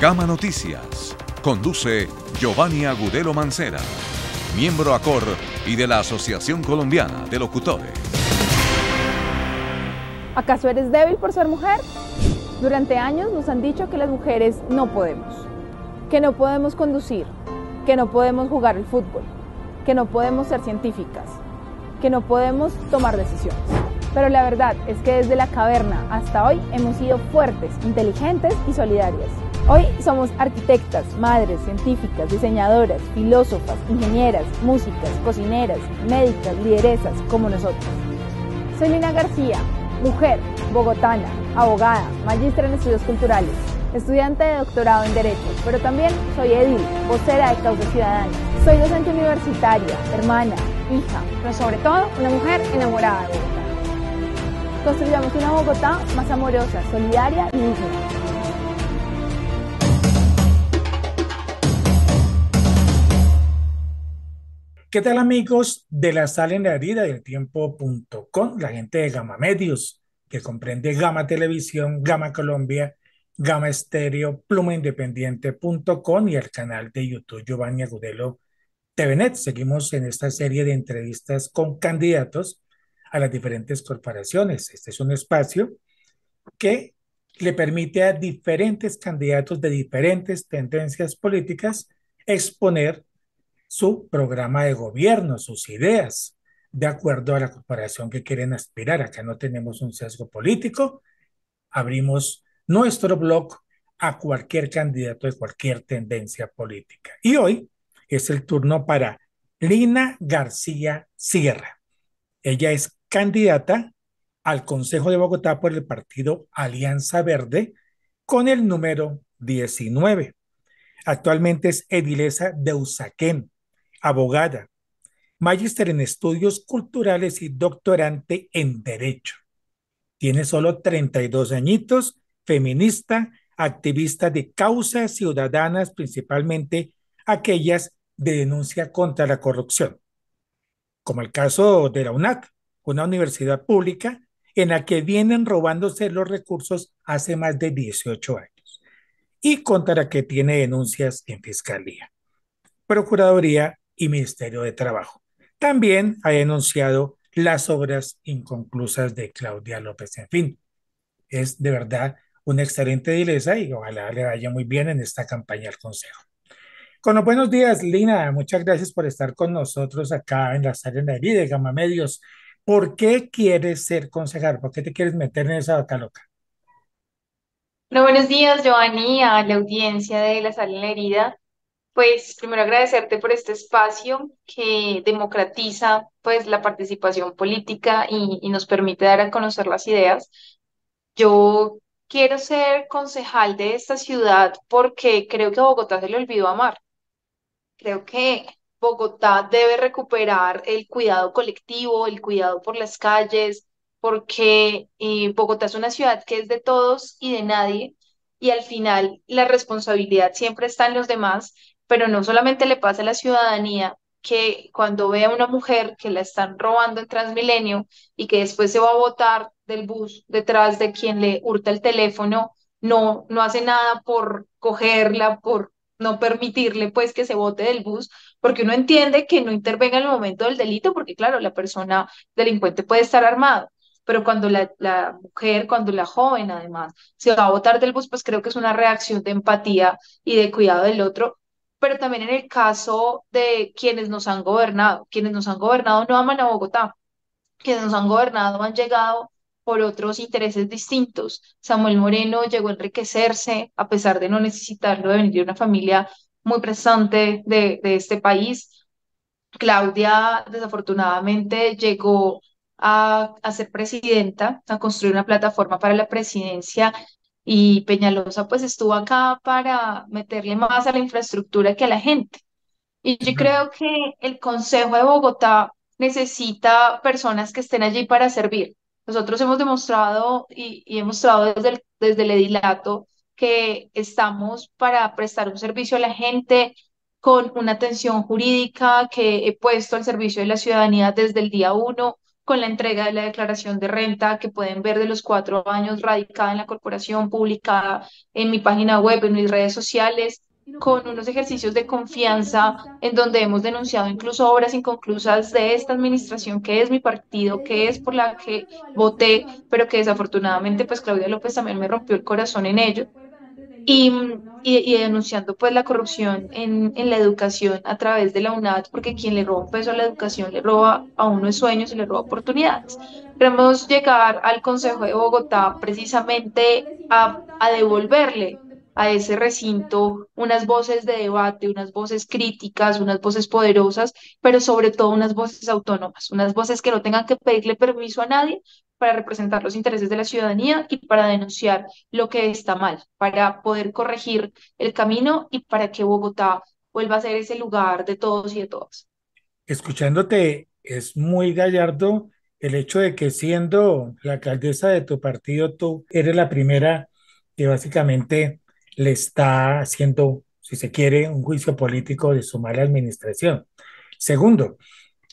Gama Noticias. Conduce Giovanni Agudelo Mancera, miembro ACOR y de la Asociación Colombiana de Locutores. ¿Acaso eres débil por ser mujer? Durante años nos han dicho que las mujeres no podemos, que no podemos conducir, que no podemos jugar al fútbol, que no podemos ser científicas, que no podemos tomar decisiones. Pero la verdad es que desde la caverna hasta hoy hemos sido fuertes, inteligentes y solidarias. Hoy somos arquitectas, madres, científicas, diseñadoras, filósofas, ingenieras, músicas, cocineras, médicas, lideresas, como nosotros. Soy Lina García, mujer, bogotana, abogada, magíster en estudios culturales, estudiante de doctorado en Derecho, pero también soy edil, vocera de causas ciudadanas. Soy docente universitaria, hermana, hija, pero sobre todo una mujer enamorada de Bogotá. Construyamos una Bogotá más amorosa, solidaria y digna. ¿Qué tal, amigos de la sala en la herida del tiempo.com? La gente de Gama Medios, que comprende Gama Televisión, Gama Colombia, Gama Estéreo, plumaindependiente.com y el canal de YouTube Giovanni Agudelo TVNet. Seguimos en esta serie de entrevistas con candidatos a las diferentes corporaciones. Este es un espacio que le permite a diferentes candidatos de diferentes tendencias políticas exponer su programa de gobierno, sus ideas, de acuerdo a la corporación que quieren aspirar. Acá no tenemos un sesgo político, abrimos nuestro blog a cualquier candidato de cualquier tendencia política. Y hoy es el turno para Lina García Sierra. Ella es candidata al Consejo de Bogotá por el partido Alianza Verde con el número 19. Actualmente es edilesa de Usaquén, abogada, magíster en estudios culturales y doctorante en Derecho. Tiene solo 32 añitos, feminista, activista de causas ciudadanas, principalmente aquellas de denuncia contra la corrupción, como el caso de la UNAC, una universidad pública en la que vienen robándose los recursos hace más de 18 años y contra la que tiene denuncias en Fiscalía, Procuraduría y Ministerio de Trabajo. También ha denunciado las obras inconclusas de Claudia López. En fin, es de verdad una excelente edilesa y ojalá le vaya muy bien en esta campaña al Consejo. Con los buenos días, Lina, muchas gracias por estar con nosotros acá en la sala de Gama Medios. ¿Por qué quieres ser concejal? ¿Por qué te quieres meter en esa vaca loca? Hola, buenos días, Giovanni, a la audiencia de La Sal en la Herida. Pues primero agradecerte por este espacio que democratiza pues la participación política y nos permite dar a conocer las ideas. Yo quiero ser concejal de esta ciudad porque creo que a Bogotá se le olvidó amar. Creo que Bogotá debe recuperar el cuidado colectivo, el cuidado por las calles, porque Bogotá es una ciudad que es de todos y de nadie, y al final la responsabilidad siempre está en los demás, pero no solamente le pasa a la ciudadanía que cuando ve a una mujer que la están robando en Transmilenio y que después se va a botar del bus detrás de quien le hurta el teléfono, no hace nada por cogerla, por no permitirle pues que se bote del bus, porque uno entiende que no intervenga en el momento del delito, porque claro, la persona delincuente puede estar armado, pero cuando la mujer, cuando la joven además se va a botar del bus, pues creo que es una reacción de empatía y de cuidado del otro, pero también en el caso de quienes nos han gobernado no aman a Bogotá, quienes nos han gobernado han llegado por otros intereses distintos. Samuel Moreno llegó a enriquecerse a pesar de no necesitarlo, de venir de una familia muy prestante de este país. Claudia desafortunadamente llegó a ser presidenta, a construir una plataforma para la presidencia y Peñalosa pues estuvo acá para meterle más a la infraestructura que a la gente. Y yo Bueno, creo que el Consejo de Bogotá necesita personas que estén allí para servir. Nosotros hemos demostrado y hemos mostrado desde el edilato que estamos para prestar un servicio a la gente con una atención jurídica que he puesto al servicio de la ciudadanía desde el día uno, con la entrega de la declaración de renta que pueden ver de los 4 años radicada en la corporación, publicada en mi página web, en mis redes sociales, con unos ejercicios de confianza en donde hemos denunciado incluso obras inconclusas de esta administración, que es mi partido, que es por la que voté, pero que desafortunadamente pues Claudia López también me rompió el corazón en ello y, y denunciando pues la corrupción en la educación a través de la UNAD, porque quien le roba un peso a la educación le roba a uno de sueños y le roba oportunidades. Queremos llegar al Consejo de Bogotá precisamente a devolverle a ese recinto unas voces de debate, unas voces críticas, unas voces poderosas, pero sobre todo unas voces autónomas, unas voces que no tengan que pedirle permiso a nadie para representar los intereses de la ciudadanía y para denunciar lo que está mal, para poder corregir el camino y para que Bogotá vuelva a ser ese lugar de todos y de todas. Escuchándote, es muy gallardo el hecho de que siendo la alcaldesa de tu partido, tú eres la primera que básicamente le está haciendo, si se quiere, un juicio político de su mala administración. Segundo,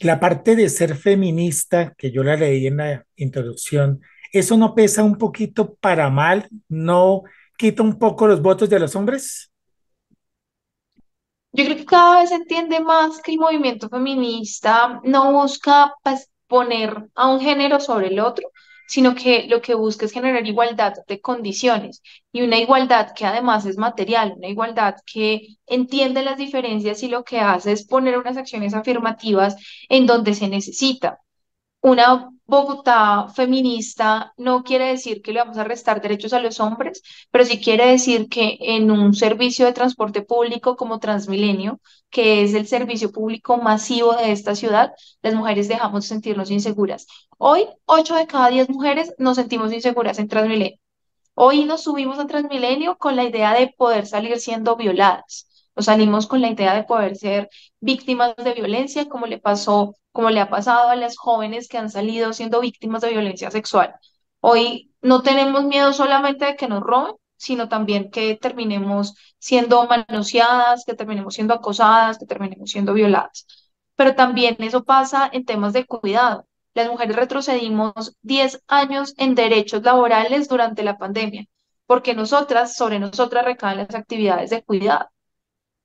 la parte de ser feminista, que yo la leí en la introducción, ¿eso no pesa un poquito para mal? ¿No quita un poco los votos de los hombres? Yo creo que cada vez se entiende más que el movimiento feminista no busca pues, poner a un género sobre el otro, sino que lo que busca es generar igualdad de condiciones y una igualdad que además es material, una igualdad que entiende las diferencias y lo que hace es poner unas acciones afirmativas en donde se necesita. Una Bogotá feminista no quiere decir que le vamos a restar derechos a los hombres, pero sí quiere decir que en un servicio de transporte público como Transmilenio, que es el servicio público masivo de esta ciudad, las mujeres dejamos de sentirnos inseguras. Hoy, 8 de cada 10 mujeres nos sentimos inseguras en Transmilenio. Hoy nos subimos a Transmilenio con la idea de poder salir siendo violadas. Nos salimos con la idea de poder ser víctimas de violencia, como le pasó, como le ha pasado a las jóvenes que han salido siendo víctimas de violencia sexual. Hoy no tenemos miedo solamente de que nos roben, sino también que terminemos siendo manoseadas, que terminemos siendo acosadas, que terminemos siendo violadas. Pero también eso pasa en temas de cuidado. Las mujeres retrocedimos 10 años en derechos laborales durante la pandemia, porque sobre nosotras recaen las actividades de cuidado.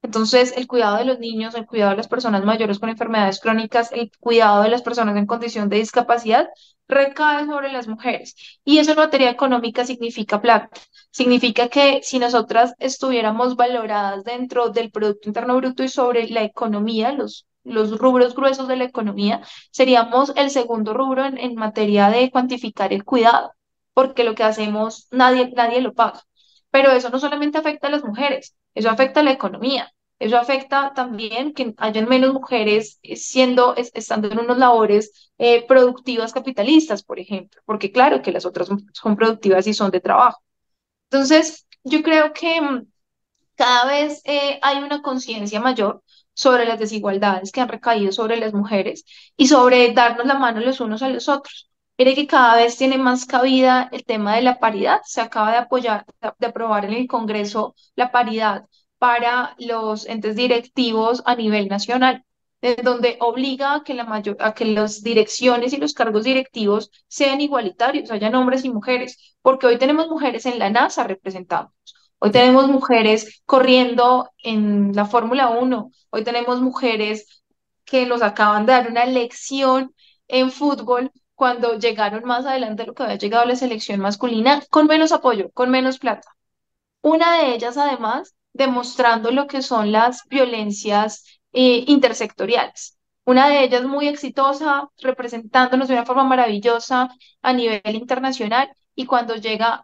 Entonces, el cuidado de los niños, el cuidado de las personas mayores con enfermedades crónicas, el cuidado de las personas en condición de discapacidad recae sobre las mujeres. Y eso en materia económica significa plata. Significa que si nosotras estuviéramos valoradas dentro del Producto Interno Bruto y sobre la economía, los rubros gruesos de la economía, seríamos el segundo rubro en materia de cuantificar el cuidado, porque lo que hacemos nadie lo paga. Pero eso no solamente afecta a las mujeres, eso afecta a la economía. Eso afecta también que hayan menos mujeres estando en unas labores productivas capitalistas, por ejemplo, porque claro que las otras son productivas y son de trabajo. Entonces, yo creo que cada vez hay una conciencia mayor sobre las desigualdades que han recaído sobre las mujeres y sobre darnos la mano los unos a los otros. Mire que cada vez tiene más cabida el tema de la paridad. Se acaba de aprobar en el Congreso la paridad para los entes directivos a nivel nacional, donde obliga a que las direcciones y los cargos directivos sean igualitarios, hayan hombres y mujeres, porque hoy tenemos mujeres en la NASA representando. Hoy Sí. tenemos mujeres corriendo en la Fórmula 1. Hoy tenemos mujeres que nos acaban de dar una lección en fútbol cuando llegaron más adelante de lo que había llegado la selección masculina, con menos apoyo, con menos plata. Una de ellas, además, demostrando lo que son las violencias intersectoriales. Una de ellas muy exitosa, representándonos de una forma maravillosa a nivel internacional y cuando llegan,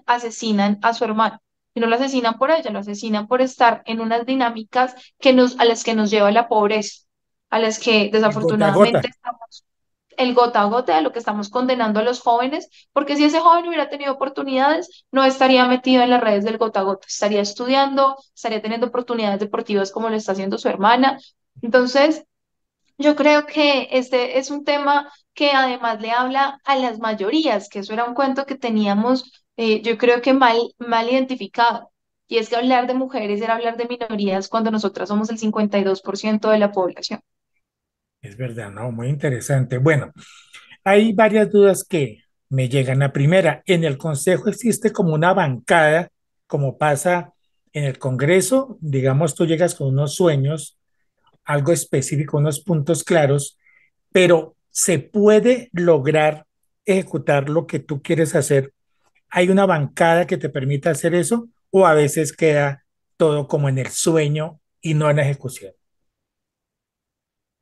asesinan a su hermano. Y no lo asesinan por ella, lo asesinan por estar en unas dinámicas a las que nos lleva la pobreza, a las que El gota a gota. desafortunadamente estamos el gota a gota de lo que estamos condenando a los jóvenes, porque si ese joven hubiera tenido oportunidades, no estaría metido en las redes del gota a gota, estaría estudiando, estaría teniendo oportunidades deportivas como lo está haciendo su hermana. Entonces, yo creo que este es un tema que además le habla a las mayorías, que eso era un cuento que teníamos, yo creo que mal identificado. Y es que hablar de mujeres era hablar de minorías cuando nosotras somos el 52% de la población. Es verdad, ¿no? Muy interesante. Bueno, hay varias dudas que me llegan. La primera, ¿en el Consejo existe como una bancada, como pasa en el Congreso? Digamos, tú llegas con unos sueños, algo específico, unos puntos claros, pero ¿se puede lograr ejecutar lo que tú quieres hacer? ¿Hay una bancada que te permita hacer eso? ¿O a veces queda todo como en el sueño y no en la ejecución?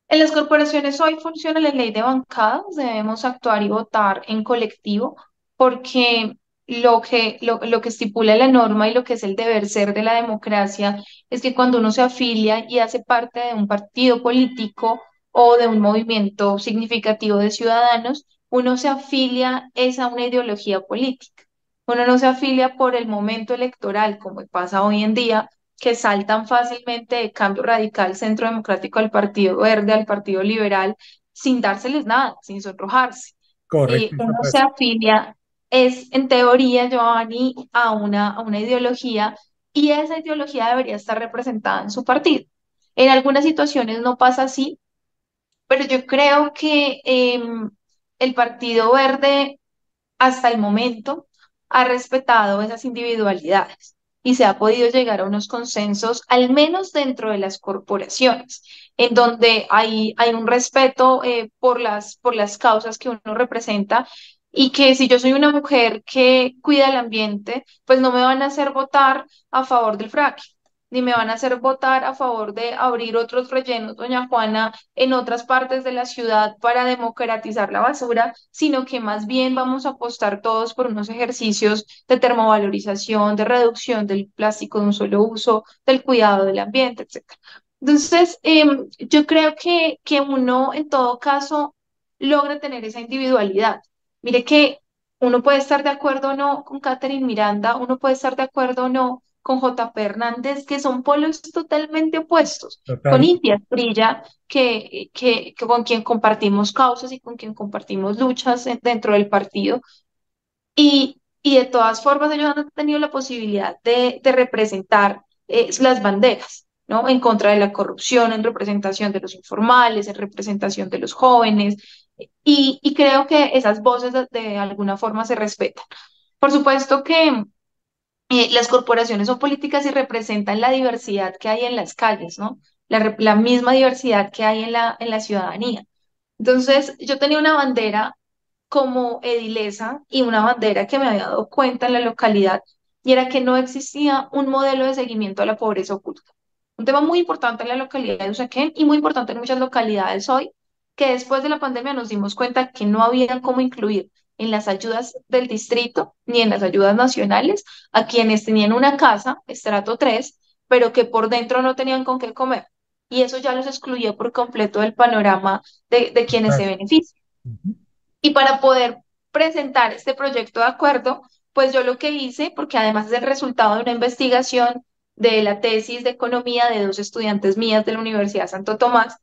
En las corporaciones hoy funciona la ley de bancadas, debemos actuar y votar en colectivo porque lo que estipula la norma y lo que es el deber ser de la democracia es que cuando uno se afilia y hace parte de un partido político o de un movimiento significativo de ciudadanos, uno se afilia es a una ideología política. Uno no se afilia por el momento electoral, como pasa hoy en día, que saltan fácilmente de Cambio Radical, Centro Democrático al Partido Verde, al Partido Liberal, sin dárseles nada, sin sonrojarse. Correcto, eso Uno se pasa. afilia, es en teoría, Giovanni, a una ideología y esa ideología debería estar representada en su partido. En algunas situaciones no pasa así, pero yo creo que el Partido Verde hasta el momento ha respetado esas individualidades y se ha podido llegar a unos consensos, al menos dentro de las corporaciones, en donde hay un respeto por las causas que uno representa y que si yo soy una mujer que cuida el ambiente, pues no me van a hacer votar a favor del fracking. Ni me van a hacer votar a favor de abrir otros rellenos, doña Juana, en otras partes de la ciudad para democratizar la basura, sino que más bien vamos a apostar todos por unos ejercicios de termovalorización, de reducción del plástico de un solo uso, del cuidado del ambiente, etcétera. Entonces, yo creo que uno en todo caso logra tener esa individualidad. Mire que uno puede estar de acuerdo o no con Catherine Miranda, uno puede estar de acuerdo o no con J.P. Hernández, que son polos totalmente opuestos. Con Total. India Prilla, que con quien compartimos causas y con quien compartimos luchas dentro del partido. Y de todas formas, ellos han tenido la posibilidad de representar las banderas, ¿no? En contra de la corrupción, en representación de los informales, en representación de los jóvenes. Y creo que esas voces de alguna forma se respetan. Por supuesto que las corporaciones son políticas y representan la diversidad que hay en las calles, ¿no? La misma diversidad que hay en en la ciudadanía. Entonces, yo tenía una bandera como edilesa y una bandera que me había dado cuenta en la localidad y era que no existía un modelo de seguimiento a la pobreza oculta. Un tema muy importante en la localidad de Usaquén y muy importante en muchas localidades hoy, que después de la pandemia nos dimos cuenta que no había cómo incluir en las ayudas del distrito ni en las ayudas nacionales a quienes tenían una casa, estrato 3 pero que por dentro no tenían con qué comer. Y eso ya los excluyó por completo del panorama de quienes se Total. benefician. Ujú. Y para poder presentar este proyecto de acuerdo, pues yo lo que hice, porque además es el resultado de una investigación de la tesis de economía de dos estudiantes mías de la Universidad Santo Tomás,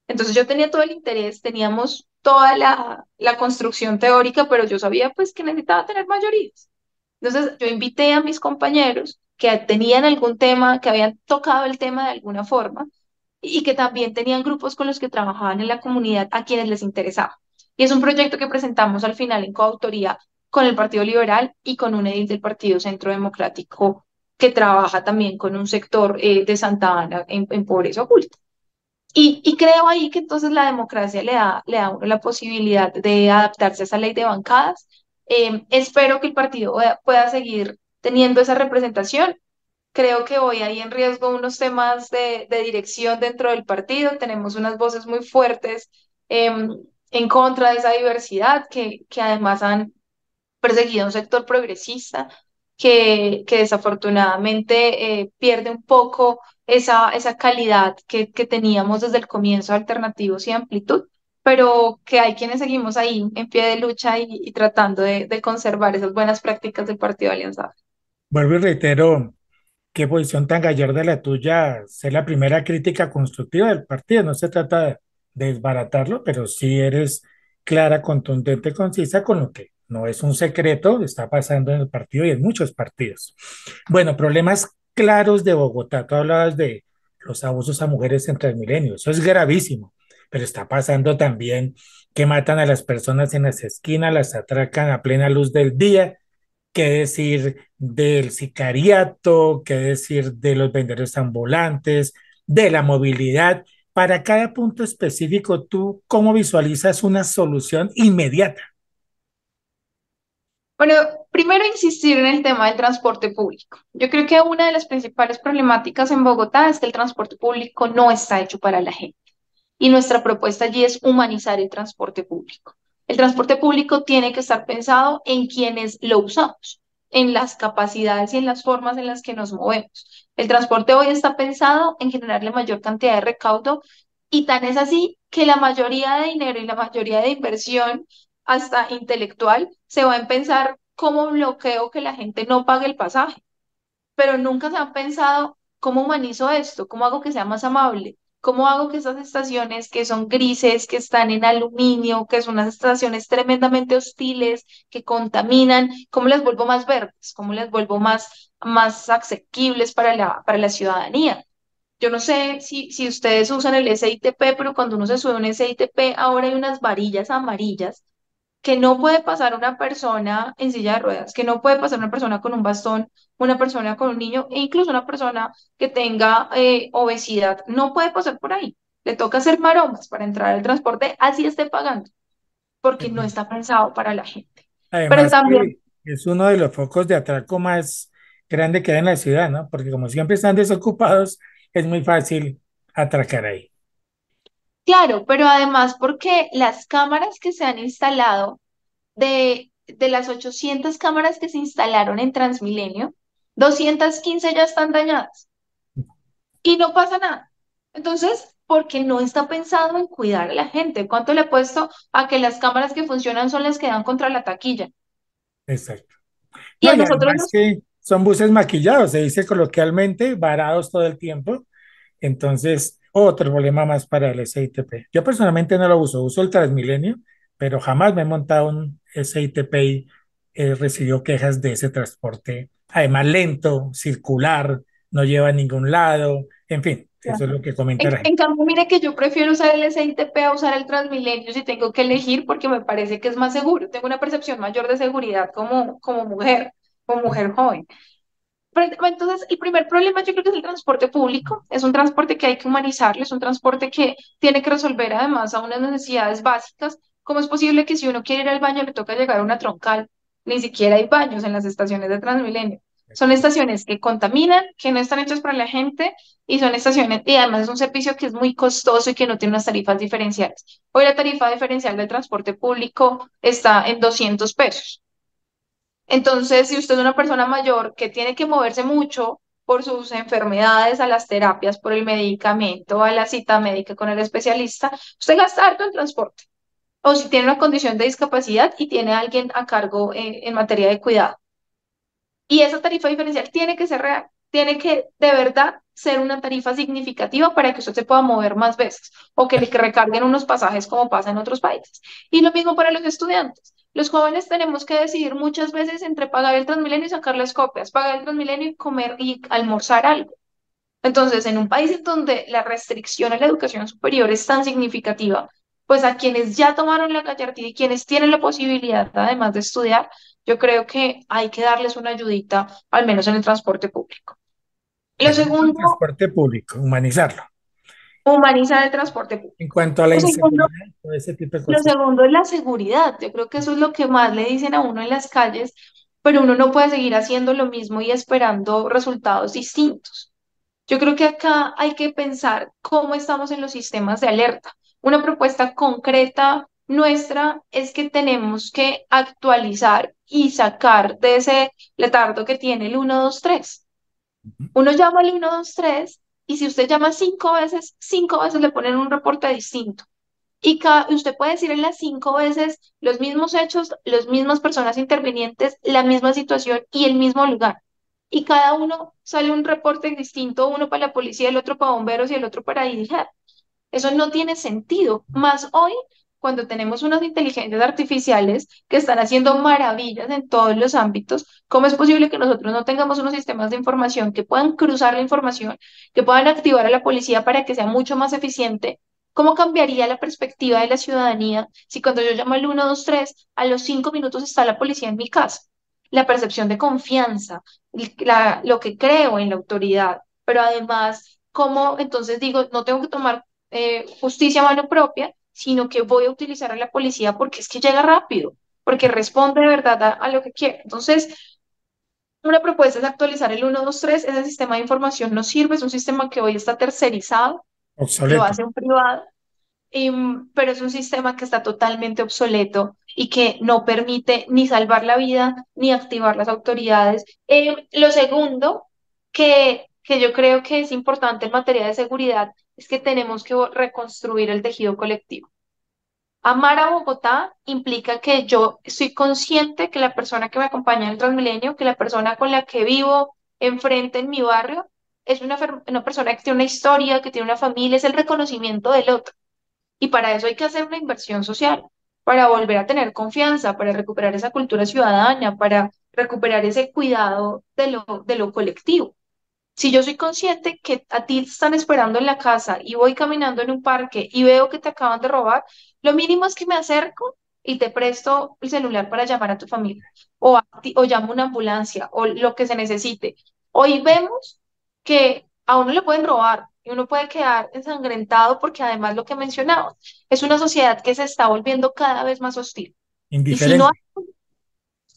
entonces yo tenía todo el interés, teníamos toda la construcción teórica, pero yo sabía pues que necesitaba tener mayorías. Entonces yo invité a mis compañeros que tenían algún tema, que habían tocado el tema de alguna forma y que también tenían grupos con los que trabajaban en la comunidad a quienes les interesaba. Y es un proyecto que presentamos al final en coautoría con el Partido Liberal y con un edil del Partido Centro Democrático que trabaja también con un sector de Santa Ana en pobreza oculta. Y creo ahí que entonces la democracia le da a uno la posibilidad de adaptarse a esa ley de bancadas. Espero que el partido pueda seguir teniendo esa representación. Creo que hoy hay en riesgo unos temas de dirección dentro del partido. Tenemos unas voces muy fuertes en contra de esa diversidad que además han perseguido a un sector progresista que desafortunadamente pierde un poco esa calidad que teníamos desde el comienzo, alternativos y amplitud, pero que hay quienes seguimos ahí en pie de lucha y tratando de conservar esas buenas prácticas del Partido Alianza. Vuelvo y reitero, qué posición tan gallarda la tuya, ser la primera crítica constructiva del partido. No se trata de desbaratarlo, pero sí eres clara, contundente, concisa con lo que no es un secreto, está pasando en el partido y en muchos partidos. Bueno, problemas claros de Bogotá. Tú hablabas de los abusos a mujeres en Transmilenio. Eso es gravísimo. pero está pasando también que matan a las personas en las esquinas, las atracan a plena luz del día. ¿Qué decir del sicariato? ¿Qué decir de los vendedores ambulantes? De la movilidad. Para cada punto específico, ¿tú cómo visualizas una solución inmediata? Bueno, primero insistir en el tema del transporte público. Yo creo que una de las principales problemáticas en Bogotá es que el transporte público no está hecho para la gente. Y nuestra propuesta allí es humanizar el transporte público. El transporte público tiene que estar pensado en quienes lo usamos, en las capacidades y en las formas en las que nos movemos. El transporte hoy está pensado en generar la mayor cantidad de recaudo y tan es así que la mayoría de dinero y la mayoría de inversión, hasta intelectual, se va a pensar cómo bloqueo que la gente no pague el pasaje, pero nunca se han pensado cómo humanizo esto, cómo hago que sea más amable, cómo hago que esas estaciones que son grises, que están en aluminio, que son unas estaciones tremendamente hostiles, que contaminan, cómo las vuelvo más verdes, cómo las vuelvo más asequibles para la ciudadanía. Yo no sé si ustedes usan el SITP, pero cuando uno se sube a un SITP, ahora hay unas varillas amarillas que no puede pasar una persona en silla de ruedas, que no puede pasar una persona con un bastón, una persona con un niño e incluso una persona que tenga obesidad. No puede pasar por ahí. Le toca hacer maromas para entrar al transporte, así esté pagando, porque no está pensado para la gente. Pero Además también, que es uno de los focos de atraco más grande que hay en la ciudad, ¿no? Porque como siempre están desocupados, es muy fácil atracar ahí. claro, pero además porque las cámaras que se han instalado, de las 800 cámaras que se instalaron en Transmilenio, 215 ya están dañadas y no pasa nada. Entonces, porque no está pensado en cuidar a la gente. ¿Cuánto le he puesto a que las cámaras que funcionan son las que dan contra la taquilla? Exacto. Y No, a y nosotros además nos... que son buses maquillados, se dice coloquialmente, varados todo el tiempo. Entonces, otro problema más para el SITP. Yo personalmente no lo uso, uso el Transmilenio, pero jamás me he montado un SITP y he recibido quejas de ese transporte. Además, lento, circular, no lleva a ningún lado. En fin, eso es lo que comenta la En gente. cambio, mire que yo prefiero usar el SITP a usar el Transmilenio si tengo que elegir porque me parece que es más seguro. Tengo una percepción mayor de seguridad como mujer joven. Pero, entonces, el primer problema yo creo que es el transporte público. Es un transporte que hay que humanizarlo, es un transporte que tiene que resolver además a unas necesidades básicas. ¿Cómo es posible que si uno quiere ir al baño le toca llegar a una troncal? Ni siquiera hay baños en las estaciones de Transmilenio. Son estaciones que contaminan, que no están hechas para la gente y son estaciones, y además es un servicio que es muy costoso y que no tiene unas tarifas diferenciales. Hoy la tarifa diferencial del transporte público está en 200 pesos. Entonces, si usted es una persona mayor que tiene que moverse mucho por sus enfermedades, a las terapias, por el medicamento, a la cita médica con el especialista, usted gasta harto en transporte. O si tiene una condición de discapacidad y tiene a alguien a cargo en materia de cuidado. Y esa tarifa diferencial tiene que ser real, tiene que de verdad ser una tarifa significativa para que usted se pueda mover más veces o que le recarguen unos pasajes como pasa en otros países. Y lo mismo para los estudiantes. Los jóvenes tenemos que decidir muchas veces entre pagar el Transmilenio y sacar las copias, pagar el Transmilenio y comer y almorzar algo. Entonces, en un país en donde la restricción a la educación superior es tan significativa, pues a quienes ya tomaron la gallardía y quienes tienen la posibilidad, además de estudiar, yo creo que hay que darles una ayudita, al menos en el transporte público. Lo Bueno, el segundo, transporte público, humanizarlo. humanizar el transporte público. En cuanto a la Lo segundo, inseguridad, todo ese tipo de lo cosas. segundo es la seguridad. Yo creo que eso es lo que más le dicen a uno en las calles, pero uno no puede seguir haciendo lo mismo y esperando resultados distintos. Yo creo que acá hay que pensar cómo estamos en los sistemas de alerta. Una propuesta concreta nuestra es que tenemos que actualizar y sacar de ese letardo que tiene el 123. Uno llama al 123 y si usted llama 5 veces le ponen un reporte distinto. Y usted puede decir en las 5 veces los mismos hechos, las mismas personas intervinientes, la misma situación y el mismo lugar. Y cada uno sale un reporte distinto, uno para la policía, el otro para bomberos y el otro para IDIGER. Eso no tiene sentido. Más hoy, cuando tenemos unas inteligencias artificiales que están haciendo maravillas en todos los ámbitos, ¿cómo es posible que nosotros no tengamos unos sistemas de información que puedan cruzar la información, que puedan activar a la policía para que sea mucho más eficiente? ¿Cómo cambiaría la perspectiva de la ciudadanía si cuando yo llamo al 123 a los 5 minutos está la policía en mi casa? La percepción de confianza, lo que creo en la autoridad, pero además, ¿cómo entonces digo, no tengo que tomar justicia a mano propia, sino que voy a utilizar a la policía porque es que llega rápido, porque responde de verdad a lo que quiere? Entonces, una propuesta es actualizar el 123. Ese sistema de información no sirve, es un sistema que hoy está tercerizado, lo Obsoleto. hace un privado, pero es un sistema que está totalmente obsoleto y que no permite ni salvar la vida ni activar las autoridades. Lo segundo que yo creo que es importante en materia de seguridad es que tenemos que reconstruir el tejido colectivo. Amar a Bogotá implica que yo estoy consciente que la persona que me acompaña en el Transmilenio, que la persona con la que vivo enfrente en mi barrio, es una persona que tiene una historia, que tiene una familia, es el reconocimiento del otro. Y para eso hay que hacer una inversión social, para volver a tener confianza, para recuperar esa cultura ciudadana, para recuperar ese cuidado de lo colectivo. Si yo soy consciente que a ti te están esperando en la casa y voy caminando en un parque y veo que te acaban de robar, lo mínimo es que me acerco y te presto el celular para llamar a tu familia o llamo una ambulancia o lo que se necesite. Hoy vemos que a uno le pueden robar y uno puede quedar ensangrentado porque además lo que mencionaba es una sociedad que se está volviendo cada vez más hostil. Y Indiferente.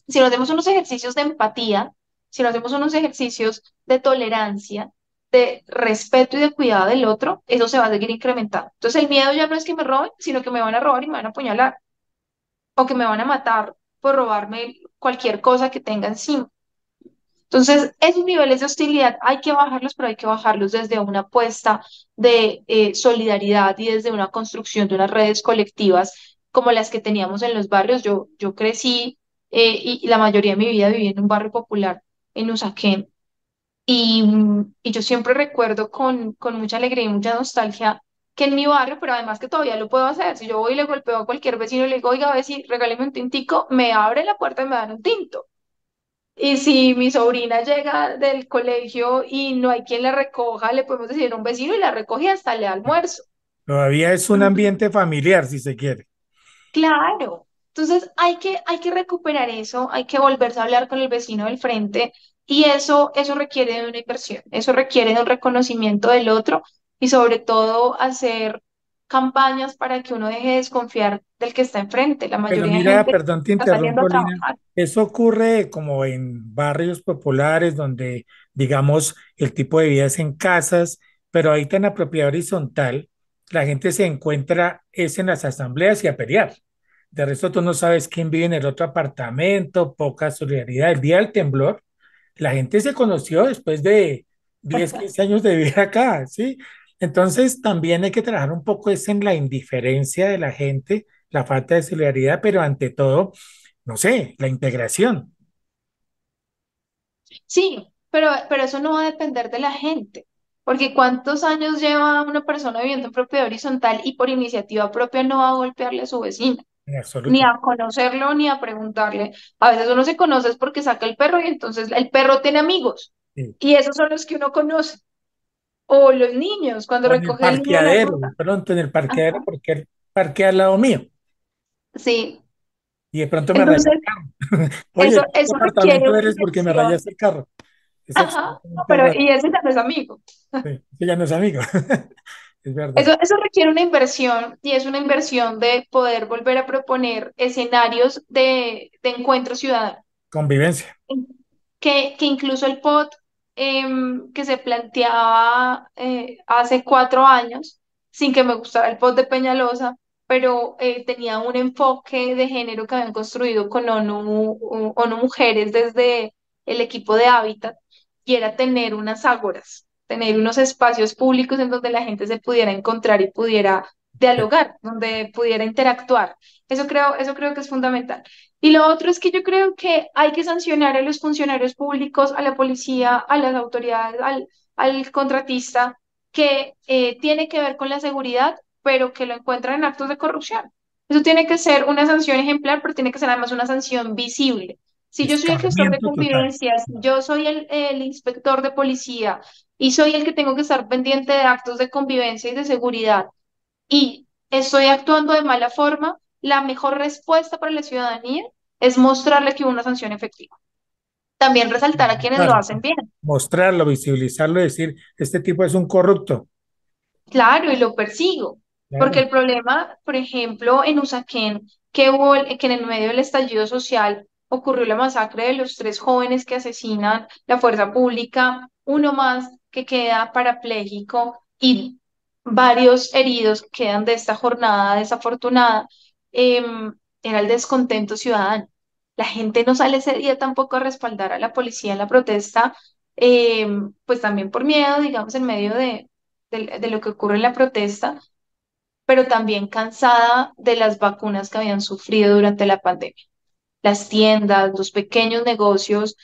si no hacemos unos ejercicios de empatía, si no hacemos unos ejercicios de tolerancia, de respeto y de cuidado del otro, eso se va a seguir incrementando. Entonces el miedo ya no es que me roben, sino que me van a robar y me van a apuñalar o que me van a matar por robarme cualquier cosa que tenga encima. Entonces, esos niveles de hostilidad hay que bajarlos, pero hay que bajarlos desde una apuesta de solidaridad y desde una construcción de unas redes colectivas como las que teníamos en los barrios. Yo crecí y la mayoría de mi vida viví en un barrio popular en Usaquén y yo siempre recuerdo con mucha alegría y mucha nostalgia que en mi barrio, pero además que todavía lo puedo hacer, si yo voy y le golpeo a cualquier vecino y le digo, oiga, vecino, regáleme un tintico, me abre la puerta y me dan un tinto. Y si mi sobrina llega del colegio y no hay quien la recoja, le podemos decir a un vecino y la recoge hasta el almuerzo. Todavía es un ambiente familiar, si se quiere. Claro. Entonces hay que recuperar eso, hay que volverse a hablar con el vecino del frente y eso requiere de una inversión, eso requiere de un reconocimiento del otro y sobre todo hacer campañas para que uno deje de desconfiar del que está enfrente. La Pero mayoría de mira, gente perdón, te está saliendo a interrumpo, Lina. trabajar. Eso ocurre como en barrios populares donde, digamos, el tipo de vida es en casas, pero ahí en la propiedad horizontal, la gente se encuentra es en las asambleas y a pelear. De resto, tú no sabes quién vive en el otro apartamento, poca solidaridad. El día del temblor, la gente se conoció después de 10 15 años de vivir acá, ¿sí? Entonces, también hay que trabajar un poco es en la indiferencia de la gente, la falta de solidaridad, pero ante todo, no sé, la integración. Sí, pero eso no va a depender de la gente, porque ¿cuántos años lleva una persona viviendo en propiedad horizontal y por iniciativa propia no va a golpearle a su vecino, En ni absoluto. a conocerlo, ni a preguntarle? A veces uno se conoce es porque saca el perro y entonces el perro tiene amigos Sí. y esos son los que uno conoce. O los niños, cuando O en el recoge el niño de la parqueadero, de ruta. pronto en el parqueadero, Ajá. porque él parquea al lado mío Sí, y de pronto me raya entonces el carro. Oye, eso, ¿de qué eso requiere apartamento una eres porque me inversión. rayaste el carro? Es Ajá, no, absolutamente pero raro. y ese ya no es amigo. Sí, ese ya no es amigo. Es verdad. Eso requiere una inversión y es una inversión de poder volver a proponer escenarios de encuentro ciudadano. Convivencia. Que incluso el POT que se planteaba hace 4 años, sin que me gustara el POT de Peñalosa, pero tenía un enfoque de género que habían construido con ONU Mujeres desde el equipo de Hábitat, y era tener unas ágoras, tener unos espacios públicos en donde la gente se pudiera encontrar y pudiera dialogar, donde pudiera interactuar. Eso creo que es fundamental. Y lo otro es que yo creo que hay que sancionar a los funcionarios públicos, a la policía, a las autoridades, al contratista, que tiene que ver con la seguridad, pero que lo encuentran en actos de corrupción. Eso tiene que ser una sanción ejemplar, pero tiene que ser además una sanción visible. Si yo soy el gestor de Escarmiento total. convivencia, si yo soy el inspector de policía y soy el que tengo que estar pendiente de actos de convivencia y de seguridad, y estoy actuando de mala forma, la mejor respuesta para la ciudadanía es mostrarle que hubo una sanción efectiva. También resaltar a quienes lo Claro, hacen bien. mostrarlo, visibilizarlo y decir, este tipo es un corrupto. Claro, y lo persigo. Porque Claro. el problema, por ejemplo, en Usaquén, que en el medio del estallido social ocurrió la masacre de los tres jóvenes que asesinan la fuerza pública, uno más que queda parapléjico y varios heridos que quedan de esta jornada desafortunada, era el descontento ciudadano. La gente no sale ese día tampoco a respaldar a la policía en la protesta, pues también por miedo, digamos, en medio de lo que ocurre en la protesta, pero también cansada de las vacunas que habían sufrido durante la pandemia. Las tiendas, los pequeños negocios,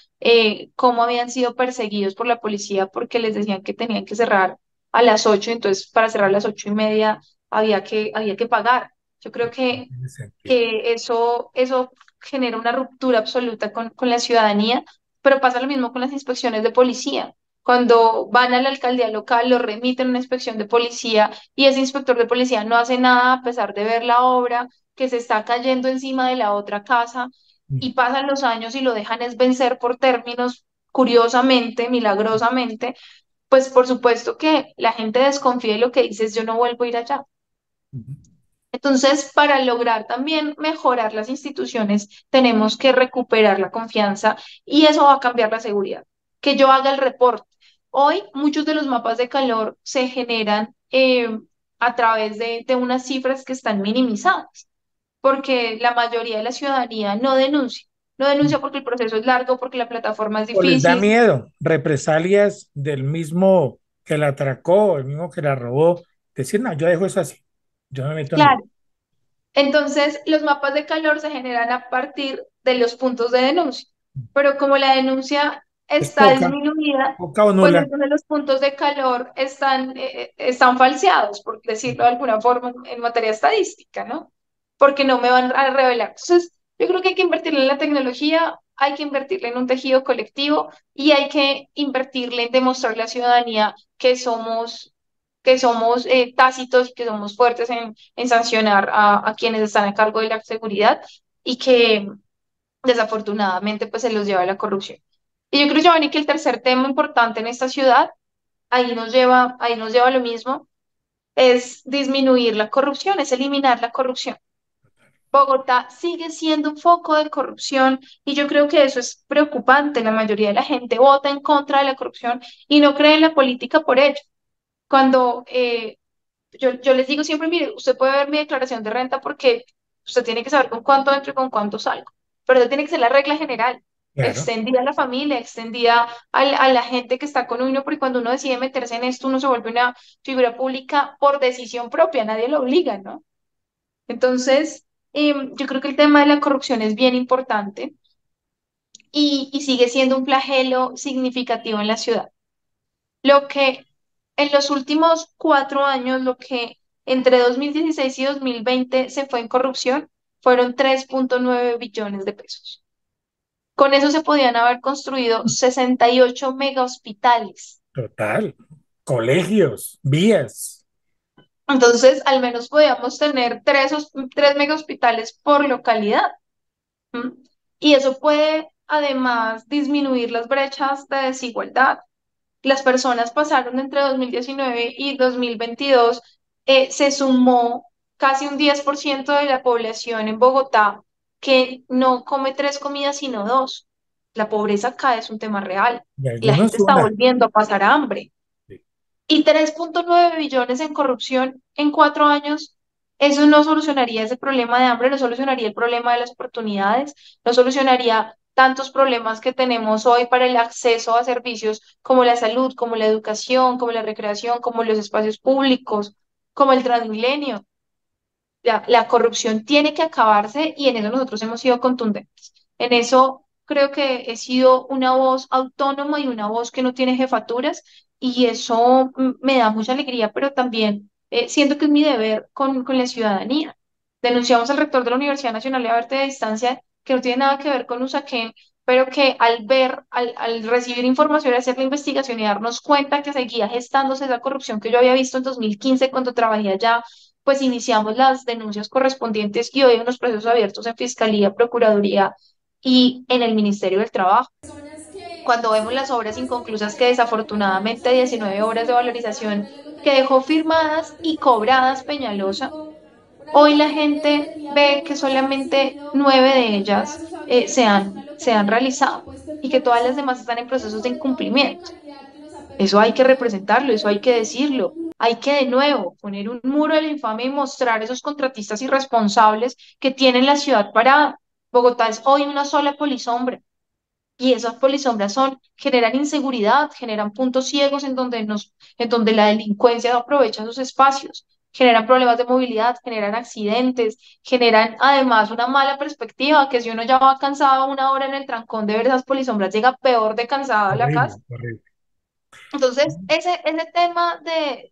cómo habían sido perseguidos por la policía porque les decían que tenían que cerrar a las 8, entonces para cerrar a las 8:30 había que pagar. Yo creo No tiene sentido. que eso genera una ruptura absoluta con la ciudadanía, pero pasa lo mismo con las inspecciones de policía. Cuando van a la alcaldía local, lo remiten a una inspección de policía y ese inspector de policía no hace nada a pesar de ver la obra que se está cayendo encima de la otra casa y pasan los años y lo dejan es vencer por términos, curiosamente, milagrosamente, pues por supuesto que la gente desconfía y lo que dice es yo no vuelvo a ir allá. Entonces, para lograr también mejorar las instituciones, tenemos que recuperar la confianza y eso va a cambiar la seguridad. Que yo haga el reporte. Hoy, muchos de los mapas de calor se generan a través de unas cifras que están minimizadas, porque la mayoría de la ciudadanía no denuncia. No denuncia porque el proceso es largo, porque la plataforma es O les da difícil. miedo, represalias del mismo que la atracó, el mismo que la robó. Decir, no, yo dejo eso así, yo no me meto en eso. Claro. Entonces, los mapas de calor se generan a partir de los puntos de denuncia, pero como la denuncia Es está poca, disminuida, poca o pues nula. entonces los puntos de calor están falseados, por decirlo de alguna forma en materia estadística, ¿no? Porque no me van a revelar. Entonces, yo creo que hay que invertirle en la tecnología, hay que invertirle en un tejido colectivo y hay que invertirle en demostrar a la ciudadanía que somos tácitos y que somos fuertes en sancionar a quienes están a cargo de la seguridad y que desafortunadamente pues se los lleva a la corrupción. Y yo creo, Giovanni, que el tercer tema importante en esta ciudad, ahí nos lleva a lo mismo, es disminuir la corrupción, es eliminar la corrupción. Bogotá sigue siendo un foco de corrupción y yo creo que eso es preocupante. La mayoría de la gente vota en contra de la corrupción y no cree en la política por ello. Cuando yo les digo siempre, mire, usted puede ver mi declaración de renta porque usted tiene que saber con cuánto entro y con cuánto salgo, pero eso tiene que ser la regla general, Claro, extendida a la familia, extendida a la gente que está con uno, porque cuando uno decide meterse en esto, uno se vuelve una figura pública por decisión propia, nadie lo obliga, ¿no? Entonces, yo creo que el tema de la corrupción es bien importante y sigue siendo un flagelo significativo en la ciudad. Lo que en los últimos 4 años, lo que entre 2016 y 2020 se fue en corrupción, fueron 3,9 billones de pesos. Con eso se podían haber construido 68 mega hospitales. total. Colegios, vías. Entonces, al menos podíamos tener tres mega hospitales por localidad. ¿M? Y eso puede además disminuir las brechas de desigualdad. Las personas pasaron entre 2019 y 2022, se sumó casi un 10% de la población en Bogotá que no come tres comidas, sino dos. La pobreza acá es un tema real. Y La algunos gente está una. volviendo a pasar hambre. Y 3,9 billones en corrupción en 4 años, eso no solucionaría ese problema de hambre, no solucionaría el problema de las oportunidades, no solucionaría tantos problemas que tenemos hoy para el acceso a servicios como la salud, como la educación, como la recreación, como los espacios públicos, como el Transmilenio. La corrupción tiene que acabarse y en eso nosotros hemos sido contundentes. En eso creo que he sido una voz autónoma y una voz que no tiene jefaturas y eso me da mucha alegría, pero también siento que es mi deber con la ciudadanía. Denunciamos al rector de la Universidad Nacional de Arte de Distancia, que no tiene nada que ver con Usaquén, pero que al recibir información, hacer la investigación y darnos cuenta que seguía gestándose esa corrupción que yo había visto en 2015 cuando trabajé allá, pues iniciamos las denuncias correspondientes y hoy hay unos procesos abiertos en Fiscalía, Procuraduría y en el Ministerio del Trabajo. Cuando vemos las obras inconclusas que desafortunadamente 19 obras de valorización que dejó firmadas y cobradas Peñalosa, hoy la gente ve que solamente 9 de ellas se han realizado y que todas las demás están en procesos de incumplimiento. Eso hay que representarlo, eso hay que decirlo. Hay que de nuevo poner un muro de la infamia y mostrar esos contratistas irresponsables que tienen la ciudad parada. Bogotá es hoy una sola polisombra. Y esas polisombras generan inseguridad, generan puntos ciegos en donde la delincuencia aprovecha esos espacios, generan problemas de movilidad, generan accidentes, generan además una mala perspectiva, que si uno ya va cansado 1 hora en el trancón de ver esas polisombras, llega peor de cansado a la casa. Horrible, horrible. Entonces, ese tema de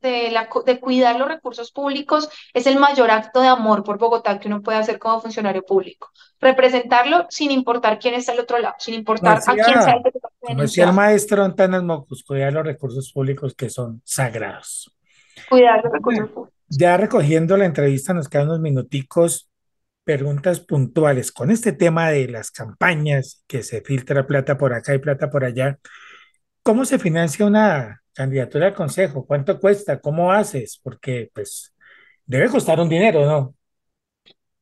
cuidar los recursos públicos es el mayor acto de amor por Bogotá que uno puede hacer como funcionario público. Representarlo sin importar quién está al otro lado, sin Como importar a quién sea el decía, que tenga que como decía el denunciar. maestro Antanas Mocus, cuidar los recursos públicos que son sagrados. Cuidar los recursos Bueno, públicos. ya recogiendo la entrevista, nos quedan unos minuticos, preguntas puntuales con este tema de las campañas, que se filtra plata por acá y plata por allá. ¿Cómo se financia una candidatura al consejo? ¿Cuánto cuesta? ¿Cómo haces? Porque pues debe costar un dinero, ¿no?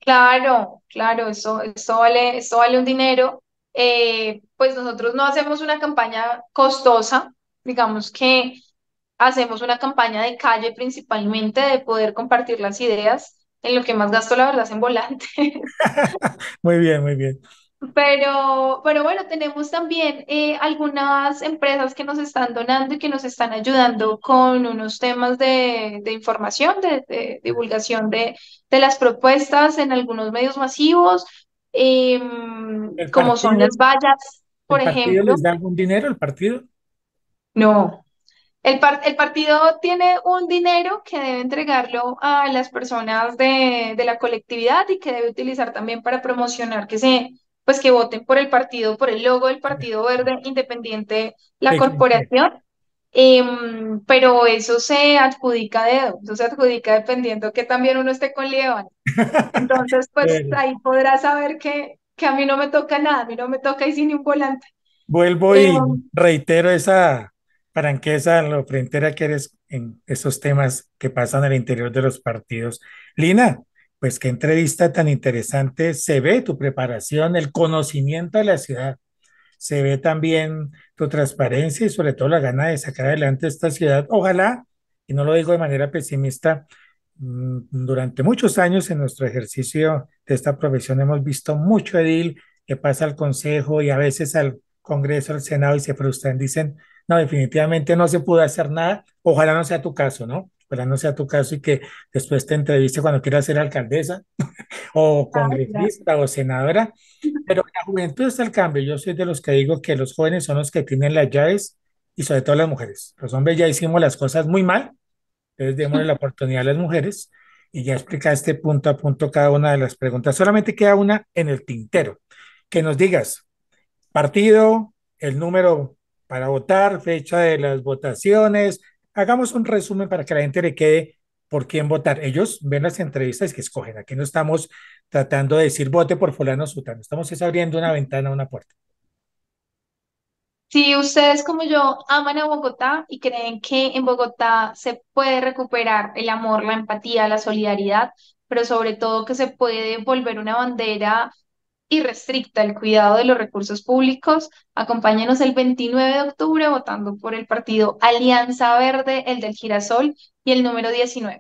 Claro, claro, esto vale un dinero. Pues nosotros no hacemos una campaña costosa, digamos que hacemos una campaña de calle principalmente, de poder compartir las ideas. En lo que más gasto, la verdad, es en volante. Muy bien, muy bien. Pero bueno, tenemos también algunas empresas que nos están donando y que nos están ayudando con unos temas de información, de divulgación de las propuestas en algunos medios masivos, ¿El como son las partido, vallas, el por partido ejemplo. les da algún dinero, el partido? No. El partido tiene un dinero que debe entregarlo a las personas de la colectividad y que debe utilizar también para promocionar pues que voten por el partido, por el logo del Partido Verde Independiente, la Sí, sí. corporación. Pero eso se adjudica a dedo, eso se adjudica dependiendo que también uno esté con León. Entonces, pues Bueno, ahí podrás saber que a mí no me toca nada, a mí no me toca ir sin ni un volante. vuelvo y Em, reitero esa franqueza, lo frentera que eres en esos temas que pasan al interior de los partidos. Lina, pues qué entrevista tan interesante. Se ve tu preparación, el conocimiento de la ciudad, se ve también tu transparencia y sobre todo la gana de sacar adelante esta ciudad. Ojalá, y no lo digo de manera pesimista, durante muchos años en nuestro ejercicio de esta profesión hemos visto mucho edil que pasa al Consejo y a veces al Congreso, al Senado y se frustran, dicen, no, definitivamente no se pudo hacer nada, ojalá no sea tu caso, ¿no? Ojalá no sea tu caso y que después te entreviste cuando quieras ser alcaldesa o congresista o senadora, pero la juventud está al cambio. Yo soy de los que digo que los jóvenes son los que tienen las llaves y sobre todo las mujeres. Los hombres ya hicimos las cosas muy mal, entonces démosle la oportunidad a las mujeres y ya explicaste punto a punto cada una de las preguntas. Solamente queda una en el tintero. Que nos digas partido, el número para votar, fecha de las votaciones. Hagamos un resumen para que la gente le quede por quién votar. Ellos ven las entrevistas que escogen. Aquí no estamos tratando de decir vote por fulano o sutano. Estamos es abriendo una ventana, una puerta. Si ustedes como yo aman a Bogotá y creen que en Bogotá se puede recuperar el amor, la empatía, la solidaridad, pero sobre todo que se puede volver una bandera irrestricta el cuidado de los recursos públicos, acompáñenos el 29 de octubre votando por el partido Alianza Verde, el del Girasol y el número 19.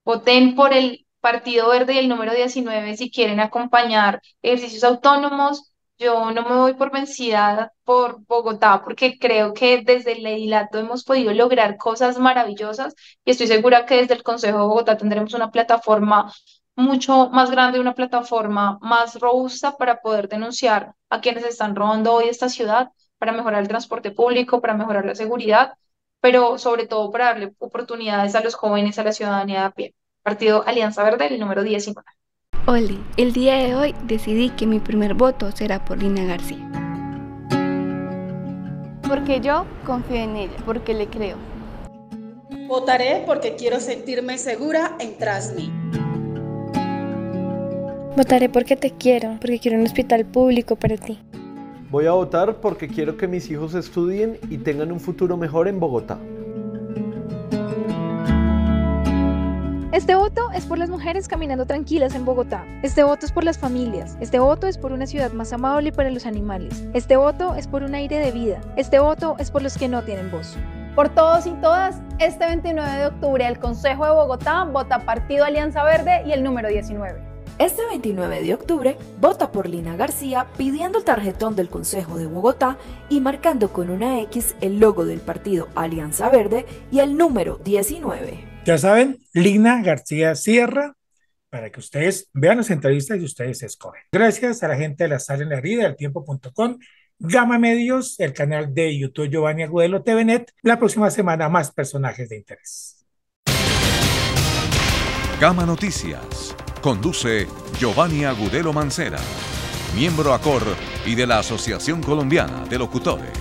Voten por el Partido Verde y el número 19 si quieren acompañar ejercicios autónomos. Yo no me voy por vencida por Bogotá porque creo que desde el Legislato hemos podido lograr cosas maravillosas y estoy segura que desde el Consejo de Bogotá tendremos una plataforma mucho más grande, una plataforma más robusta para poder denunciar a quienes están robando hoy esta ciudad, para mejorar el transporte público, para mejorar la seguridad, pero sobre todo para darle oportunidades a los jóvenes, a la ciudadanía de a pie. Partido Alianza Verde, el número 19. Oli, el día de hoy decidí que mi primer voto será por Lina García. Porque yo confío en ella, porque le creo. Votaré porque quiero sentirme segura en Trasmi. Votaré porque te quiero, porque quiero un hospital público para ti. Voy a votar porque quiero que mis hijos estudien y tengan un futuro mejor en Bogotá. Este voto es por las mujeres caminando tranquilas en Bogotá. Este voto es por las familias. Este voto es por una ciudad más amable para los animales. Este voto es por un aire de vida. Este voto es por los que no tienen voz. Por todos y todas, este 29 de octubre el Consejo de Bogotá vota Partido Alianza Verde y el número 19. Este 29 de octubre, vota por Lina García pidiendo el tarjetón del Consejo de Bogotá y marcando con una X el logo del partido Alianza Verde y el número 19. Ya saben, Lina García Sierra, para que ustedes vean las entrevistas y ustedes escogen. Gracias a la gente de La Sala en la Herida, del tiempo.com, Gama Medios, el canal de YouTube Giovanni Agudelo TVNet. La próxima semana más personajes de interés. Gama Noticias. Conduce Giovanni Agudelo Mancera, miembro ACOR y de la Asociación Colombiana de Locutores.